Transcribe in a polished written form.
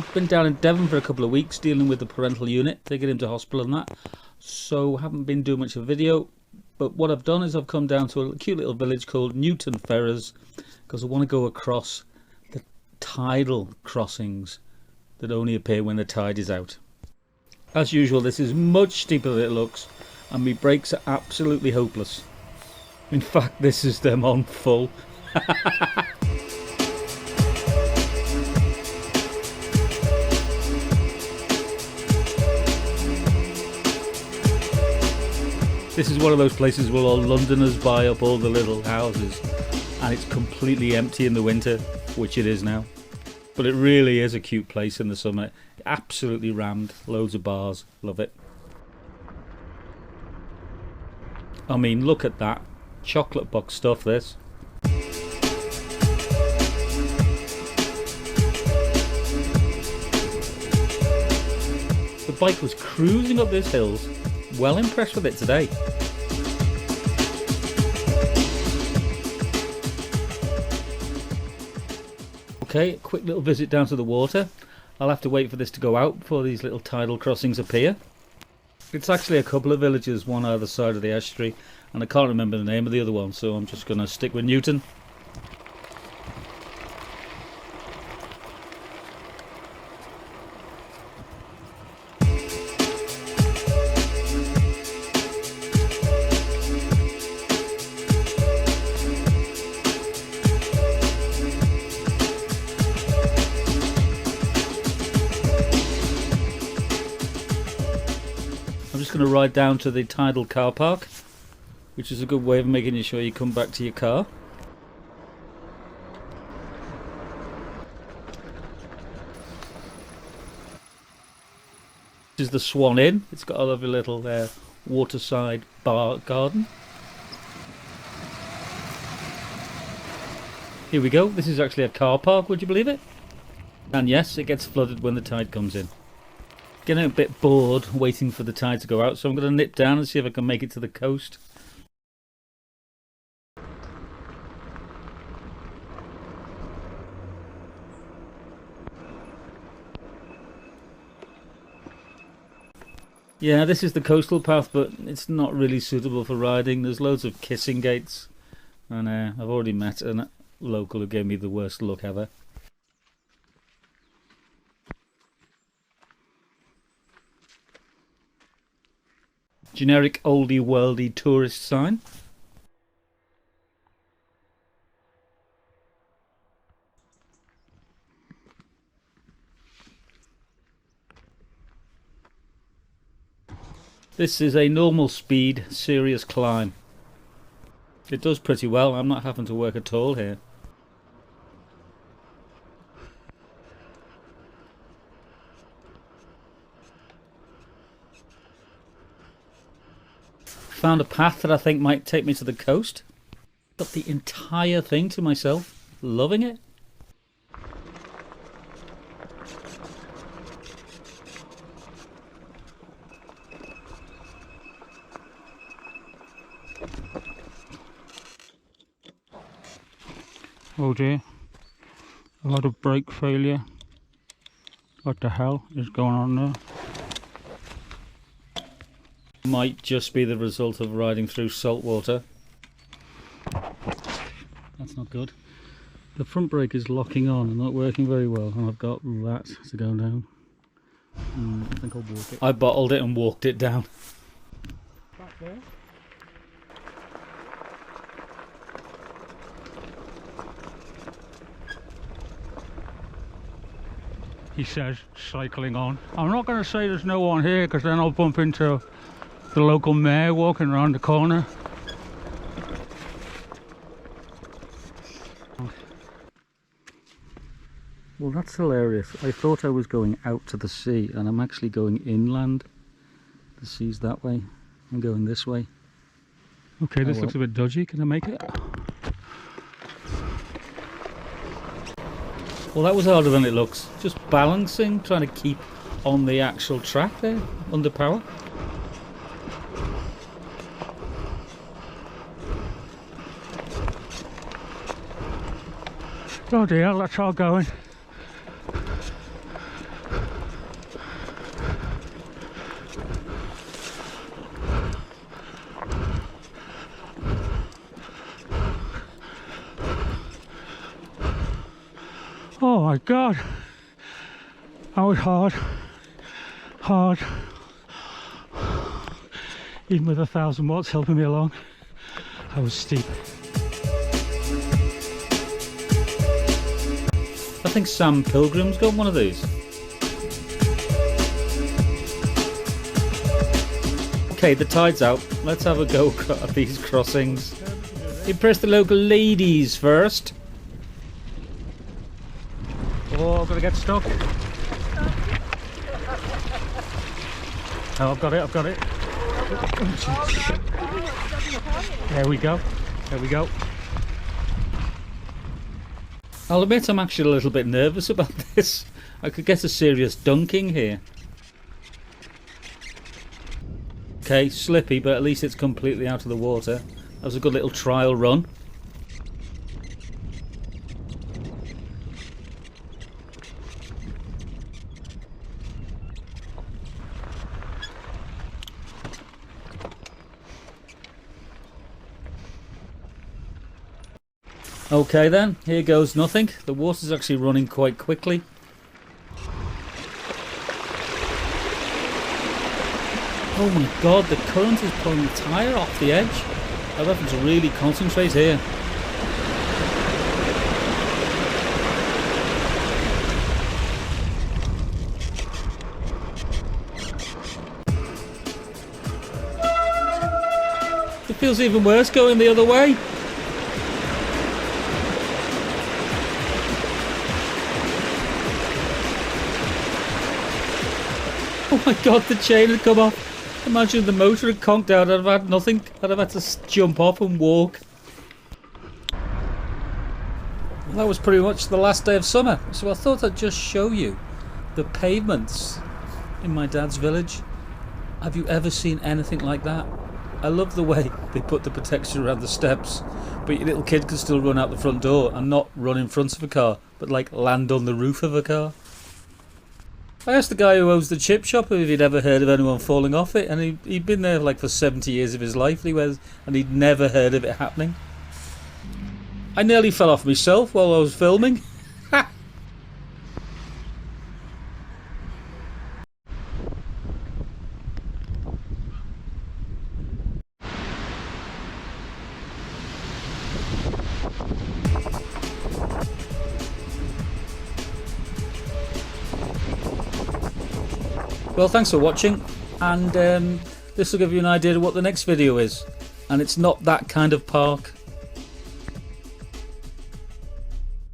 I've been down in Devon for a couple of weeks dealing with the parental unit, taking him to hospital and that, so haven't been doing much of a video. But what I've done is I've come down to a cute little village called Newton Ferrers because I want to go across the tidal crossings that only appear when the tide is out. As usual, this is much steeper than it looks, and my brakes are absolutely hopeless. In fact, this is them on full. This is one of those places where all Londoners buy up all the little houses and it's completely empty in the winter, which it is now. But it really is a cute place in the summer. Absolutely rammed, loads of bars, love it. I mean, look at that. Chocolate box stuff, this. The bike was cruising up these hills. Well impressed with it today. Okay, quick little visit down to the water. I'll have to wait for this to go out before these little tidal crossings appear. It's actually a couple of villages, one either side of the estuary, and I can't remember the name of the other one, so I'm just going to stick with Newton. I'm just going to ride down to the tidal car park, which is a good way of making sure you come back to your car. This is the Swan Inn. It's got a lovely little waterside bar garden. Here we go. This is actually a car park, would you believe it? And yes, it gets flooded when the tide comes in. Getting a bit bored waiting for the tide to go out, so I'm going to nip down and see if I can make it to the coast. Yeah, this is the coastal path, but it's not really suitable for riding. There's loads of kissing gates, and I've already met a local who gave me the worst look ever. Generic oldie worldy tourist sign. This is a normal speed, serious climb. It does pretty well. I'm not having to work at all here. Found a path that I think might take me to the coast. Got the entire thing to myself. Loving it. Oh dear. A lot of brake failure. What the hell is going on there? Might just be the result of riding through salt water. That's not good. The front brake is locking on and not working very well, and I've got that to go down. I think I'll walk it. I bottled it and walked it down. Back there. He says, cycling on. I'm not going to say there's no one here because then I'll bump into the local mayor walking around the corner. Well, that's hilarious. I thought I was going out to the sea and I'm actually going inland. The sea's that way. I'm going this way. Okay, this looks a bit dodgy. Can I make it? Well, that was harder than it looks. Just balancing, trying to keep on the actual track there, under power. Oh dear, that's all going. my god, that was hard. Even with 1,000 watts helping me along, that was steep. I think Sam Pilgrim's got one of these. Okay, the tide's out. Let's have a go at these crossings. Impress the local ladies first. Oh, I'm gonna get stuck. Oh, I've got it. There we go. I'll admit I'm actually a little bit nervous about this. I could get a serious dunking here. Okay, slippy, but at least it's completely out of the water. That was a good little trial run. Okay then, here goes nothing. The water's actually running quite quickly. Oh my god, the current is pulling the tyre off the edge. I'm having to really concentrate here. It feels even worse going the other way. Oh my god, the chain had come off. Imagine the motor had conked out. I'd have had nothing. I'd have had to jump off and walk. Well, that was pretty much the last day of summer. So I thought I'd just show you the pavements in my dad's village. Have you ever seen anything like that? I love the way they put the protection around the steps, but your little kid can still run out the front door and not run in front of a car, but like land on the roof of a car. I asked the guy who owns the chip shop if he'd ever heard of anyone falling off it, and he'd been there like for 70 years of his life, and he'd never heard of it happening. I nearly fell off myself while I was filming. Well, thanks for watching, and this will give you an idea of what the next video is. And it's not that kind of park.